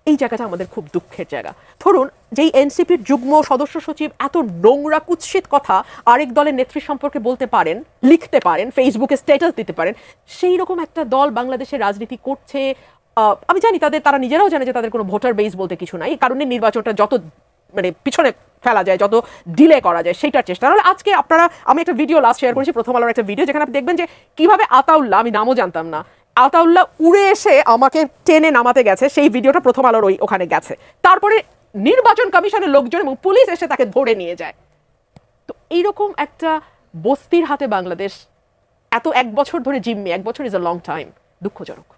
এই জায়গাটা আমাদের খুব দুঃখের জায়গা। ধরুন যেই এনসিপির যুগ্ম সদস্য সচিব এত নোংরা কুৎসিত কথা আরেক দলের নেত্রী সম্পর্কে বলতে পারেন, লিখতে পারেন, ফেসবুকে স্ট্যাটাস দিতে পারেন, সেই রকম একটা দল বাংলাদেশের রাজনীতি করছে। আমি জানি তারা নিজেরাও জানে যে তাদের কোনো ভোটার বেস বলতে কিছু নাই, এই কারণে নির্বাচনটা যত মানে পিছনে ফেলা যায়, যত ডিলে করা যায় সেইটার চেষ্টা। নাহলে আজকে আমি একটা ভিডিও লাস্ট শেয়ার করেছি, প্রথম আলোর একটা ভিডিও, যেখানে আপনি দেখবেন যে কিভাবে আতাউল্লাহ, আমি নামও জানতাম না, আতাউল্লাহ উড়ে এসে আমাকে টেনে নামাতে গেছে, সেই ভিডিওটা প্রথম আলোর ওখানে গেছে। তারপরে নির্বাচন কমিশনের লোকজন এবং পুলিশ এসে তাকে ধরে নিয়ে যায়। তো এইরকম একটা বস্তির হাতে বাংলাদেশ এত 1 বছর ধরে জিম্মি, 1 বছর ইজ আ লং টাইম, দুঃখজনক।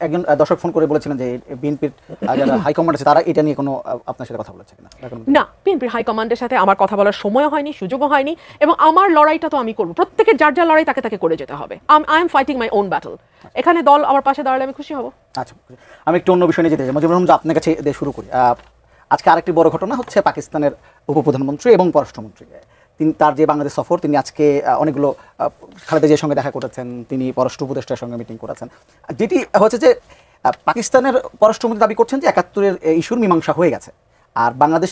একজন দর্শক ফোন করে বলেছিলেন যে বিএনপির যারা হাইকমান্ড আছে তারা এটা নিয়ে কোনো আপনার সাথে কথা বলেছে কিনা? না, বিএনপির হাইকমান্ডের সাথে আমার কথা বলার সময় হয়নি, সুযোগও হয়নি, এবং আমার লড়াইটা তো আমি করবো, প্রত্যেকের যার যার লড়াই তাকে করে যেতে হবে। I am fighting my own battle. এখানে দল আমার পাশে দাঁড়ালে আমি খুশি হব। আচ্ছা, আমি একটু অন্য বিষয় নিয়ে যেতে চাই। মুজিবুর রহমান, আপনার কাছে দিয়ে শুরু করি। আজকে আরেকটি বড় ঘটনা হচ্ছে পাকিস্তানের উপপ্রধানমন্ত্রী এবং পররাষ্ট্রমন্ত্রী তার যে বাংলাদেশ সফর, তিনি আজকে অনেকগুলো খালেদা জিয়ার সঙ্গে দেখা করেছেন, তিনি পররাষ্ট্র উপদেষ্টার সঙ্গে মিটিং করেছেন। যেটি হচ্ছে যে পাকিস্তানের পররাষ্ট্রমন্ত্রী দাবি করছেন যে 71-এর ইস্যুর মীমাংসা হয়ে গেছে, আর বাংলাদেশ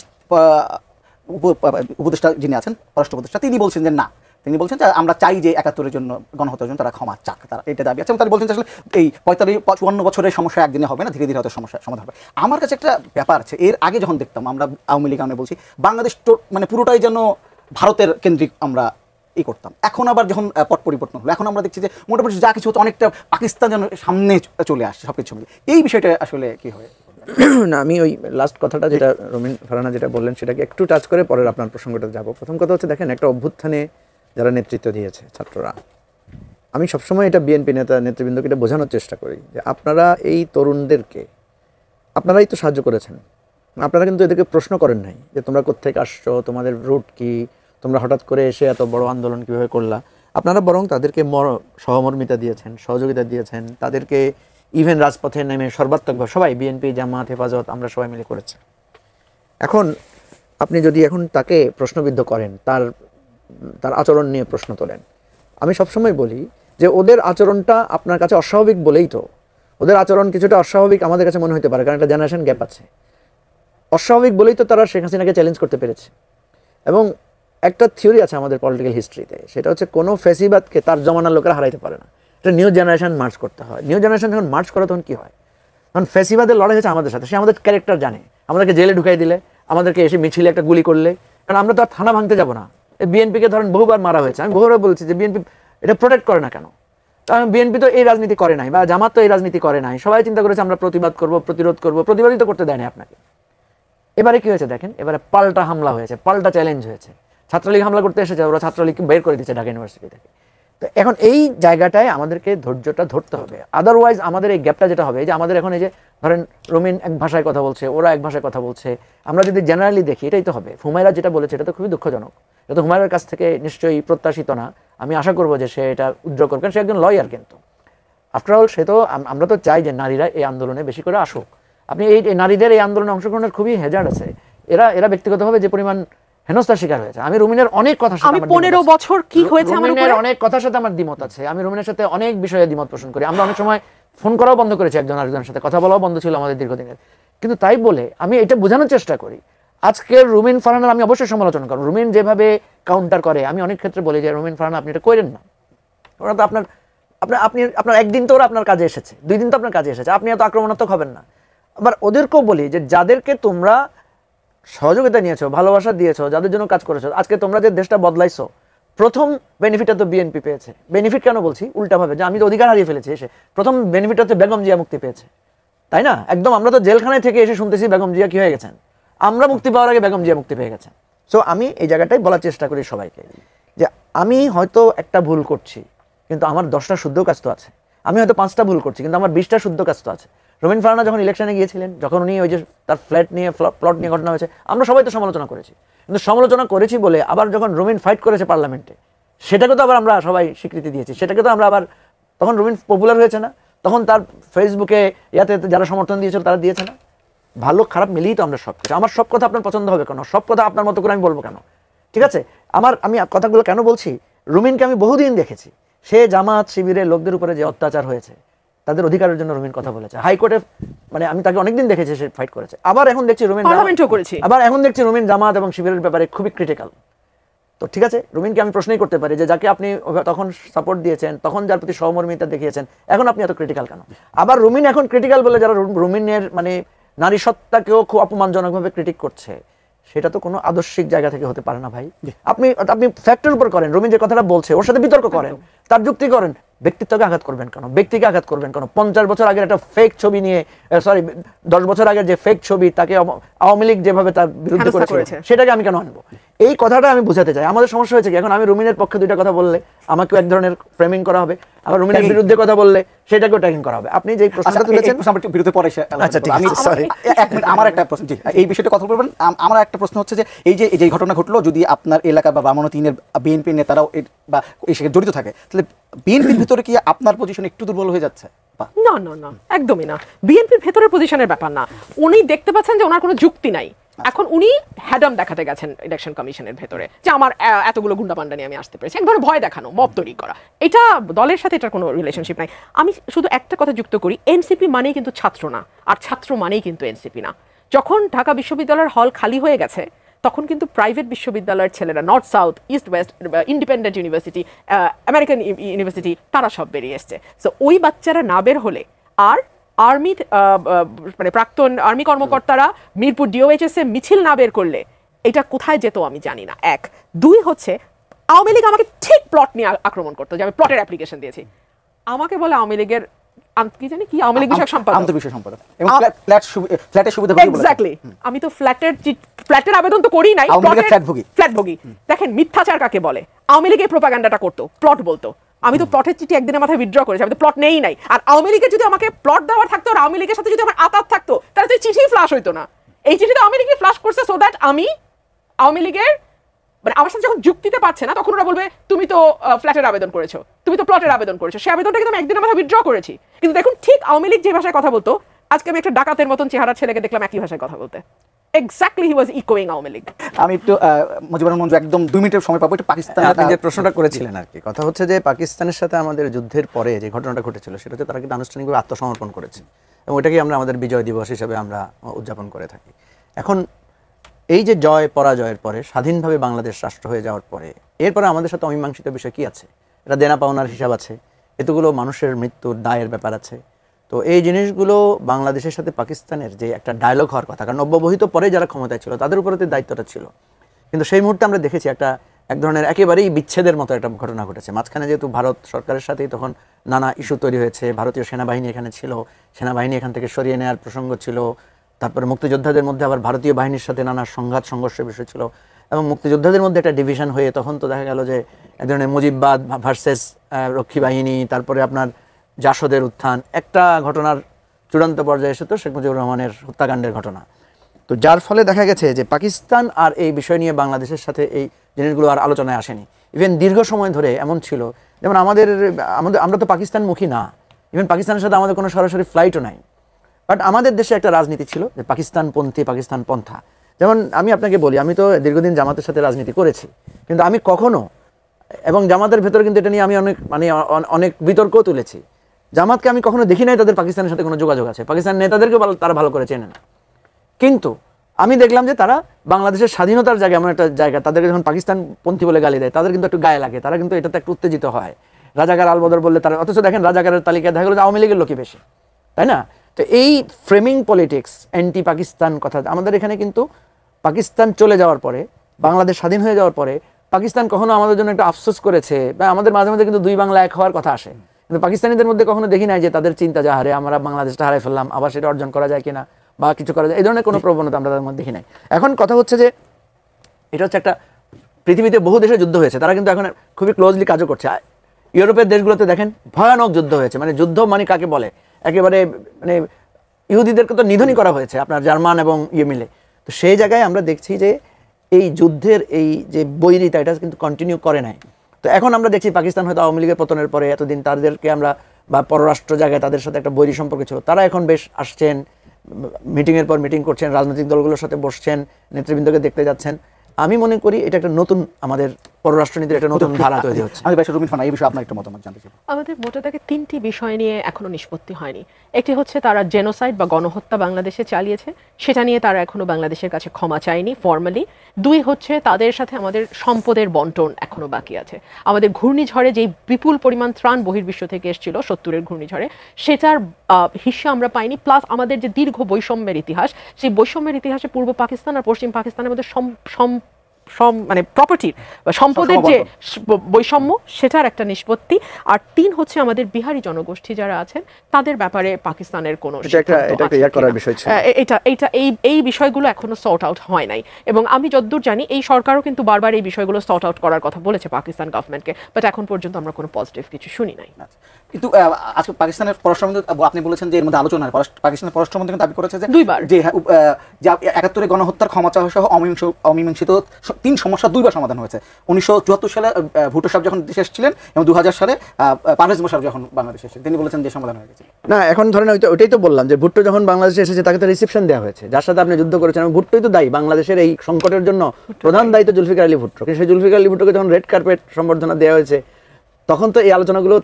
উপদেষ্টা যিনি আছেন, পররাষ্ট্র উপদেষ্টা, তিনি বলছেন যে না, তিনি বলছেন যে আমরা চাই যে 71-এর জন্য গণহত্যার জন্য তারা ক্ষমা চাক, তারা এটা দাবি আছে। এবং তারা বলছেন যে আসলে এই 45-54 বছরের সমস্যা একদিনে হবে না, ধীরে ধীরে হয়তো সমস্যা সমাধান হবে। আমার কাছে একটা ব্যাপার আছে, এর আগে যখন দেখতাম আমরা আওয়ামী লীগ, আমি বলছি বাংলাদেশ মানে পুরোটাই যেন ভারতের কেন্দ্রিক আমরা করতাম। এখন আবার যখন পট পরিবর্তন হলো, এখন আমরা দেখছি যে মোটামুটি যা কিছু হতো অনেকটা পাকিস্তান যেন সামনে চলে আসছে সবকিছু মিলে। এই বিষয়টা আসলে কি হয় না, আমি ওই লাস্ট কথাটা যেটা রুমিন ফারহানা যেটা বললেন সেটাকে একটু টাচ করে পরের আপনার প্রসঙ্গটা যাব। প্রথম কথা হচ্ছে, দেখেন, একটা অভ্যুত্থানে যারা নেতৃত্ব দিয়েছে ছাত্ররা, আমি সবসময় এটা বিএনপি নেতৃবৃন্দকে এটা বোঝানোর চেষ্টা করি যে আপনারা এই তরুণদেরকে আপনারাই তো সাহায্য করেছেন, আপনারা কিন্তু এদেরকে প্রশ্ন করেন নাই যে তোমরা কোত্থেকে আসছো, তোমাদের রুট কি, তোমরা হঠাৎ করে এসে এত বড় আন্দোলন কীভাবে করলা। আপনারা বরং তাদেরকে সহমর্মিতা দিয়েছেন, সহযোগিতা দিয়েছেন, তাদেরকে ইভেন রাজপথে নেমে সর্বাত্মকভাবে সবাই, বিএনপি, জামাত, হেফাজত, আমরা সবাই মিলে করেছি। এখন আপনি যদি এখন তাকে প্রশ্নবিদ্ধ করেন, তার আচরণ নিয়ে প্রশ্ন তোলেন, আমি সবসময় বলি যে ওদের আচরণটা আপনার কাছে অস্বাভাবিক বলেই তো, ওদের আচরণ কিছুটা অস্বাভাবিক আমাদের কাছে মনে হতে পারে, কারণ একটা জেনারেশন গ্যাপ আছে। অস্বাভাবিক বলেই তো তারা শেখ হাসিনাকে চ্যালেঞ্জ করতে পেরেছে। এবং একটা থিওরি আছে আমাদের পলিটিক্যাল হিস্ট্রিতে, সেটা হচ্ছে কোনো ফেসিবাদকে তার জমানার লোকেরা হারাইতে পারে না, এটা নিউ জেনারেশন মার্চ করতে হয়। নিউ জেনারেশন যখন মার্চ করে তখন কী হয়, তখন ফেসিবাদের লড়াই হচ্ছে আমাদের সাথে, সে আমাদের ক্যারেক্টার জানে, আমাদেরকে জেলে ঢুকাই দিলে, আমাদেরকে এসে মিছিলে একটা গুলি করলে, কারণ আমরা তো আর থানা ভাঙতে যাবো না। বিএনপিকে ধরেন বহুবার মারা হয়েছে, আমি বহুবার বলছি যে বিএনপি এটা প্রোটেক্ট করে না কেন, কারণ বিএনপি তো এই রাজনীতি করে নাই, বা জামাত তো এই রাজনীতি করে নাই, সবাই চিন্তা করেছে আমরা প্রতিবাদ করব, প্রতিরোধ করব, প্রতিবাদই তো করতে দেয় না আপনাকে। এবারে কি হয়েছে দেখেন, এবারে পাল্টা হামলা হয়েছে, পাল্টা চ্যালেঞ্জ হয়েছে, ছাত্রলীগ হামলা করতে এসেছে, ওরা ছাত্রলীগকে বের করে দিচ্ছে ঢাকা ইউনিভার্সিটি থেকে। তো এখন এই জায়গাটায় আমাদেরকে ধৈর্যটা ধরতে হবে, আদারওয়াইজ আমাদের এই গ্যাপটা যেটা হবে, যে আমাদের এখন এই যে ধরেন রুমিন এক ভাষায় কথা বলছে, ওরা এক ভাষায় কথা বলছে, আমরা যদি জেনারেলি দেখি এটাই তো হবে। হুমায়রা যেটা বলেছে এটা তো খুবই দুঃখজনক, এটা তো হুমায়রার কাছ থেকে নিশ্চয়ই প্রত্যাশিত না। আমি আশা করবো যে সে এটা উদ্র করবে, কারণ সে একজন লয়ার, কিন্তু আফটারঅল সে তো, আমরা তো চাই যে নারীরা এই আন্দোলনে বেশি করে আসুক। আপনি এই নারীদের এই আন্দোলনে অংশগ্রহণের খুবই হেজার্ড আছে, এরা ব্যক্তিগতভাবে যে পরিমাণ হেনস্থার শিকার হয়েছে। আমি রুমিনের অনেক কথা, আমি 15 বছর কি হয়েছে আমার উপরে অনেক কথার সাথে আমার দ্বিমত আছে, আমি রুমিনের সাথে অনেক বিষয়ে দ্বিমত পোষণ করি। আমরা অনেক সময় ফোন করাও বন্ধ করেছি, একজন আরেকজনের সাথে কথা বলাও বন্ধ ছিল আমাদের দীর্ঘদিনের। কিন্তু তাই বলে আমি এটা বোঝানোর চেষ্টা করি, আজকের রুমিন ফারহানার আমি অবশ্যই সমালোচনা করি। রুমিন যেভাবে কাউন্টার করে, আমি অনেক ক্ষেত্রে বলি যে রুমিন ফারহানা আপনি এটা করেন না, ওরা তো আপনার একদিন তো ওরা আপনার কাজে এসেছে, 2 দিন তো আপনার কাজে এসেছে, আপনি এত আক্রমণাত্মক হবেন না। আবার ওদেরকেও বলি যে যাদেরকে তোমরা সহযোগিতা নিয়েছো, ভালোবাসা দিয়েছো, যাদের জন্য কাজ করেছো, আজকে তোমরা যে দেশটা বদলাইছো, প্রথম বেনিফিটটা তো বিএনপি পেয়েছে। বেনিফিট কেন বলছি, উল্টাভাবে, যে আমি তো অধিকার হারিয়ে ফেলেছি এসে। প্রথম বেনিফিট হচ্ছে বেগম জিয়া মুক্তি পেয়েছে, তাই না? একদম আমরা তো জেলখানায় থেকে এসে শুনতেছি বেগম জিয়া কি হয়ে গেছেন, আমরা মুক্তি পাওয়ার আগে বেগম জিয়া মুক্তি পেয়ে গেছেন। সো আমি এই জায়গাটাই বলার চেষ্টা করি সবাইকে যে আমি হয়তো একটা ভুল করছি, কিন্তু আমার 10টা শুদ্ধ কাজ তো আছে। আমি হয়তো 5টা ভুল করছি, কিন্তু আমার 20টা শুদ্ধ কাজ তো আছে। রুমিন ফারহানা যখন ইলেকশনে গিয়েছিলেন, যখন উনি ওই যে তার ফ্ল্যাট নিয়ে প্লট নিয়ে ঘটনা হয়েছে, আমরা সবাই তো সমালোচনা করেছি, কিন্তু সমালোচনা করেছি বলে আবার যখন রুমিন ফাইট করেছে পার্লামেন্টে, সেটাকে তো আবার আমরা সবাই স্বীকৃতি দিয়েছি, সেটাকে তো আমরা আবার, তখন রুমিন পপুলার হয়েছে না, তখন তার ফেসবুকে ইয়াতে যারা সমর্থন দিয়েছিল তারা দিয়েছে না। ভালো খারাপ মিলিয়ে তো আমরা সব কিছু, আমার সব কথা আপনার পছন্দ হবে কেন, সব কথা আপনার মতো করে আমি বলবো কেন, ঠিক আছে? আমি কথাগুলো কেন বলছি, রুমিনকে আমি বহুদিন দেখেছি, সে জামাত শিবিরের লোকদের উপরে যে অত্যাচার হয়েছে, তাদের অধিকারের জন্য রুমিন কথা বলেছে। হাইকোর্টে মানে আমি তাকে অনেকদিন দেখেছি সে ফাইট করেছে। আবার এখন দেখছি রুমিন পার্লামেন্টেও করেছি। আবার এখন দেখছি রুমিন জামাত এবং শিবিরের ব্যাপারে খুবই ক্রিটিক্যাল। তো ঠিক আছে, রুমিনকে আমি প্রশ্নই করতে পারি যে যাকে আপনি তখন সাপোর্ট দিয়েছেন, তখন যার প্রতি সহমর্মিতা দেখিয়েছেন, এখন আপনি এত ক্রিটিক্যাল কেন? আবার রুমিন এখন ক্রিটিক্যাল বলে যারা রুমিনের মানে নারী সত্তাকেও খুব অপমানজনকভাবে ক্রিটিক করছে, সেটা তো কোনো আদর্শিক জায়গা থেকে হতে পারে না ভাই। আপনি ফ্যাক্টের উপর করেন, রুমিন যে কথাটা বলছে ওর সাথে বিতর্ক করেন, তার যুক্তি করেন, ব্যক্তিত্বকে আঘাত করবেন কেন? ব্যক্তিকে আঘাত করবেন কেন? 50 বছর আগের একটা ফেক ছবি নিয়ে, সরি 10 বছর আগের যে ফেক ছবি, তাকে আওয়ামী লীগ যেভাবে তার বিরুদ্ধে করেছে সেটাকে আমি কেন আনবো? এই কথাটা আমি বোঝাতে চাই। আমাদের সমস্যা হয়েছে কি, এখন আমি রুমিনের পক্ষে দুইটা কথা বললে আমাকেও এক ধরনের ফ্রেমিং করা হবে, আবার রুমিনের বিরুদ্ধে কথা বললে সেটাকেও ট্যাগিং করা হবে। আপনি যে প্রশ্নটা তুলেছেন বিরুদ্ধে পরে আচ্ছা ঠিক আছে, সরি আমার একটা প্রশ্ন, জি এই বিষয়টা কথা বলবেন। আমার একটা প্রশ্ন হচ্ছে যে এই যে ঘটনা ঘটলো, যদি আপনার এলাকা বা বামনতিনের বিএনপি নেতারাও বা এই সাথে জড়িত থাকে, তাহলে বিএনপির ভিতরে কি আপনার পজিশন একটু দুর্বল হয়ে যাচ্ছে? না না না, একদমই না। বিএনপির ভেতরের পজিশনের ব্যাপার না। উনি দেখতে পাচ্ছেন যে ওনার কোনো যুক্তি নাই। এখন উনি হ্যাডাম দেখাতে গেছেন ইলেকশন কমিশনের ভেতরে যে আমার এতগুলো গুন্ডাপান্ডা নিয়ে আমি আসতে পেরেছি, এক ধরনের ভয় দেখানো, মব তৈরি করা। এটা দলের সাথে এটার কোনো রিলেশনশিপ নাই। আমি শুধু একটা কথা যুক্ত করি, এনসিপি মানেই কিন্তু ছাত্র না, আর ছাত্র মানেই কিন্তু এনসিপি না। যখন ঢাকা বিশ্ববিদ্যালয়ের হল খালি হয়ে গেছে, তখন কিন্তু প্রাইভেট বিশ্ববিদ্যালয়ের ছেলেরা, north south east West, independent university, American university, তারা সব বেরিয়ে এসছে। সো ওই বাচ্চারা না বের হলে, আর আর্মি মানে প্রাক্তন আর্মি কর্মকর্তারা মিরপুর ডিওএইচএস এ মিছিল না বের করলে এটা কোথায় যেত আমি জানি না। এক, দুই হচ্ছে আওয়ামী লীগ আমাকে ঠিক প্লট নিয়ে আক্রমণ করতো, যে আমি প্লটের অ্যাপ্লিকেশন দিয়েছি। আমাকে বলে আওয়ামী লীগের কি জানি কি আওয়ামী লীগ বিষয়ক সম্পাদক, আন্তঃবিষয় সম্পাদক এবং ফ্ল্যাটের সুবিধা এক্স্যাক্টলি। আমি তো ফ্ল্যাটের আবেদন তো করি নাই, ফ্ল্যাটভোগী। দেখেন মিথ্যাচার কাকে বলে। আওয়ামী লীগ এই প্রোপাগান্ডাটা করতো, প্লট বলতো। আমি তো প্লটের চিঠি একদিনের মাথায় উইথড্র করেছি, আমি তো প্লট নেই নাই। আর আওয়ামী লীগের যদি আমাকে প্লট দেওয়ার থাকতো, আর আওয়ামী লীগের সাথে যদি আমার আতাত থাকতো, তাহলে তো চিঠি ফ্লাশ হইতো না। এই চিঠিটা আওয়ামী লীগই ফ্লাশ করছে, সো দ্যাট আমি আওয়ামী লীগের মানে আমার সাথে যখন যুক্তিতে পারছে না, তখন ওরা বলবে তুমি তো ফ্ল্যাটের আবেদন করেছো, তুমি তো প্লটের আবেদন করেছো। সেই আবেদনটা কিন্তু আমি একদিনের মাথায় উইথড্র করেছি। কিন্তু দেখুন ঠিক আওয়ামী লীগ যে ভাষায় কথা বলতো, আজকে আমি একটা ডাকাতের মতন চেহারা ছেলেকে দেখলাম একই ভাষায় কথা বলতে। এক্স্যাক্টলি হি ওয়াজ ইকোয়িং আওয়ামী লীগ। আমি একটু মুজিবুর রহমান মঞ্জু একদম 2 মিনিটের সময় পাবো। একটু পাকিস্তান আপনি যে প্রশ্নটা করেছিলেন আর কি, কথা হচ্ছে যে পাকিস্তানের সাথে আমাদের যুদ্ধের পরে যে ঘটনাটা ঘটেছিল, সেটা হচ্ছে তারা কিন্তু আনুষ্ঠানিকভাবে আত্মসমর্পণ করেছে, এবং ওটাকে আমরা আমাদের বিজয় দিবস হিসেবে আমরা উদযাপন করে থাকি। এখন এই যে জয় পরাজয়ের পরে স্বাধীনভাবে বাংলাদেশ রাষ্ট্র হয়ে যাওয়ার পরে, এরপরে আমাদের সাথে অমীমাংসিত বিষয় কি আছে? এটা দেনা পাওনার হিসাব আছে, এতগুলো মানুষের মৃত্যুর দায়ের ব্যাপার আছে। তো এই জিনিসগুলো বাংলাদেশের সাথে পাকিস্তানের যে একটা ডায়লগ হওয়ার কথা, কারণ অব্যবহিত পরে যারা ক্ষমতায় ছিল তাদের উপরে দায়িত্বটা ছিল, কিন্তু সেই মুহূর্তে আমরা দেখেছি এক ধরনের একেবারেই বিচ্ছেদের মতো একটা ঘটনা ঘটেছে। মাঝখানে যেহেতু ভারত সরকারের সাথেই তখন নানা ইস্যু তৈরি হয়েছে, ভারতীয় সেনাবাহিনী এখানে ছিল, সেনাবাহিনী এখান থেকে সরিয়ে নেওয়ার প্রসঙ্গ ছিল, তারপরে মুক্তিযোদ্ধাদের মধ্যে আবার ভারতীয় বাহিনীর সাথে নানা সংঘর্ষের বিষয় ছিল, এবং মুক্তিযোদ্ধাদের মধ্যে একটা ডিভিশন হয়ে তখন তো দেখা গেল যে এক ধরনের মুজিববাদ ভার্সেস রক্ষী বাহিনী, তারপরে আপনার জাসদের উত্থান, একটা ঘটনার চূড়ান্ত পর্যায়ে এসে তো শেখ মুজিবুর রহমানের হত্যাকাণ্ডের ঘটনা। তো যার ফলে দেখা গেছে যে পাকিস্তান আর এই বিষয় নিয়ে বাংলাদেশের সাথে এই জিনিসগুলো আর আলোচনায় আসেনি। ইভেন দীর্ঘ সময় ধরে এমন ছিল, যেমন আমরা তো পাকিস্তানমুখী না, ইভেন পাকিস্তানের সাথে আমাদের কোনো সরাসরি ফ্লাইটও নাই, বাট আমাদের দেশে একটা রাজনীতি ছিল যে পাকিস্তানপন্থী, পাকিস্তান পন্থা। যেমন আমি আপনাকে বলি, আমি তো দীর্ঘদিন জামাতের সাথে রাজনীতি করেছি, কিন্তু আমি কখনো, এবং জামাতের ভেতরে কিন্তু এটা নিয়ে আমি অনেক বিতর্ক তুলেছি, জামাতকে আমি কখনো দেখি নাই তাদের পাকিস্তানের সাথে কোনো যোগাযোগ আছে, পাকিস্তান নেতাদেরকে তারা ভালো করে চেনে না। কিন্তু আমি দেখলাম যে তারা বাংলাদেশের স্বাধীনতার জায়গায় এমন একটা জায়গা, তাদেরকে যখন পাকিস্তানপন্থী বলে গালি দেয়, তাদের কিন্তু একটু গায়ে লাগে, তারা কিন্তু এটাতে একটু উত্তেজিত হয়। রাজাকার আলবদর বললে তারা, অথচ দেখেন রাজাকারের তালিকায় দেখা গেল যে আওয়ামী লীগের লোকই বেশি, তাই না? তো এই ফ্রেমিং পলিটিক্স, অ্যান্টি পাকিস্তান কথা, আমাদের এখানে কিন্তু পাকিস্তান চলে যাওয়ার পরে, বাংলাদেশ স্বাধীন হয়ে যাওয়ার পরে পাকিস্তান কখনো আমাদের জন্য একটা আফসোস করেছে, বা আমাদের মাঝে মাঝে কিন্তু 2 বাংলা এক হওয়ার কথা আসে, কিন্তু পাকিস্তানিদের মধ্যে কখনো দেখি নাই যে তাদের চিন্তা যে হারে আমরা বাংলাদেশটা হারাই ফেললাম, আবার সেটা অর্জন করা যায় কিনা বা কিছু করা যায়, এই ধরনের কোনো প্রবণতা আমরা তাদের মধ্যে দেখি নাই। এখন কথা হচ্ছে যে এটা হচ্ছে একটা, পৃথিবীতে বহু দেশে যুদ্ধ হয়েছে, তারা কিন্তু এখন খুবই ক্লোজলি কাজও করছে। ইউরোপের দেশগুলোতে দেখেন ভয়ানক যুদ্ধ হয়েছে, মানে যুদ্ধ মানে কাকে বলে, একেবারে মানে ইহুদিদেরকে তো নিধনই করা হয়েছে আপনার জার্মান এবং মিলে। তো সেই জায়গায় আমরা দেখছি যে এই যুদ্ধের এই যে বৈরিতা, এটা কিন্তু কন্টিনিউ করে নাই। তো এখন আমরা দেখছি পাকিস্তান হয়তো আওয়ামী লীগের পতনের পরে এতদিন তাদেরকে আমরা, বা পররাষ্ট্র জায়গায় তাদের সাথে একটা বৈরী সম্পর্ক ছিল, তারা এখন বেশ আসছেন, মিটিংয়ের পর মিটিং করছেন, রাজনৈতিক দলগুলোর সাথে বসছেন, নেতৃবৃন্দকে দেখতে যাচ্ছেন। আমি মনে করি এটা একটা নতুন আমাদের পররাষ্ট্রনীতির একটা নতুন ধারা তৈরি হচ্ছে। আমি ভাই রুমিন ফারহানা এই বিষয়ে আপনার একটু মতামত জানতে চাই। আমাদের মোটা দাগে 3টি বিষয় নিয়ে এখনো নিষ্পত্তি হয়নি। একটি হচ্ছে তারা জেনোসাইড বা গণহত্যা বাংলাদেশে চালিয়েছে, সেটা নিয়ে তারা এখনো বাংলাদেশের কাছে ক্ষমা চায়নি ফর্মালি। 2 হচ্ছে তাদের সাথে আমাদের সম্পদের বন্টন এখনো বাকি আছে। আমাদের ঘূর্ণিঝড়ে যেই বিপুল পরিমাণ ত্রাণ বহির্বিশ্ব থেকে এসেছিল 70-এর ঘূর্ণিঝড়ে, সেটার হিস্সা আমরা পাইনি। প্লাস আমাদের যে দীর্ঘ বৈষম্যের ইতিহাস, সেই বৈষম্যের ইতিহাসে পূর্ব পাকিস্তান আর পশ্চিম পাকিস্তানের মধ্যে মানে প্রপার্টির বা সম্পদের যে বৈষম্য, সেটার একটা নিষ্পত্তি। আর 3 হচ্ছে আমাদের বিহারি জনগোষ্ঠী যারা আছেন তাদের ব্যাপারে পাকিস্তানের কোনো এই বিষয়গুলো এখনো সর্ট আউট হয় নাই। এবং আমি যতদূর জানি এই সরকারও কিন্তু বারবার এই বিষয়গুলো সর্ট আউট করার কথা বলেছে পাকিস্তান গভর্নমেন্টকে, বাট এখন পর্যন্ত আমরা কোনো পজিটিভ কিছু শুনি নাই। কিন্তু আজকে পাকিস্তানের পররাষ্ট্রমন্ত্রী আপনি বলেছেন যে এর মধ্যে আলোচনা হয়, পাকিস্তানের পররাষ্ট্রমন্ত্রী দাবি করেছে যে 2 বার যে 71-এ গণহত্যার ক্ষমা চাওয়া সহ অমীমাংসিত 3 সমস্যা 2 বার সমাধান হয়েছে। 1974 সালে ভুট্টো সাহেব যখন দেশে এসেছিলেন এবং 2000 সালে পারভেজ মোশাররফ যখন বাংলাদেশে এসেছিলেন, তিনি বলেছেন যে সমাধান হয়ে গেছে। না, এখন ধরেন ওইটাই তো বললাম যে ভুট্টো যখন বাংলাদেশে এসেছে তাকে তো রিসেপশন দেওয়া হয়েছে, যার সাথে আপনি যুদ্ধ করেছেন। ভুট্টোই তো দায়ী, বাংলাদেশের এই সংকটের জন্য প্রধান দায়িত্ব জুলফিকার আলী ভুট্টো। কিন্তু সেই জুলফিকার আলী ভুট্টোকে যখন রেড কার্পেট সম্বর্ধনা দেওয়া হয়েছে, তখন তো এই আলোচনাগুলো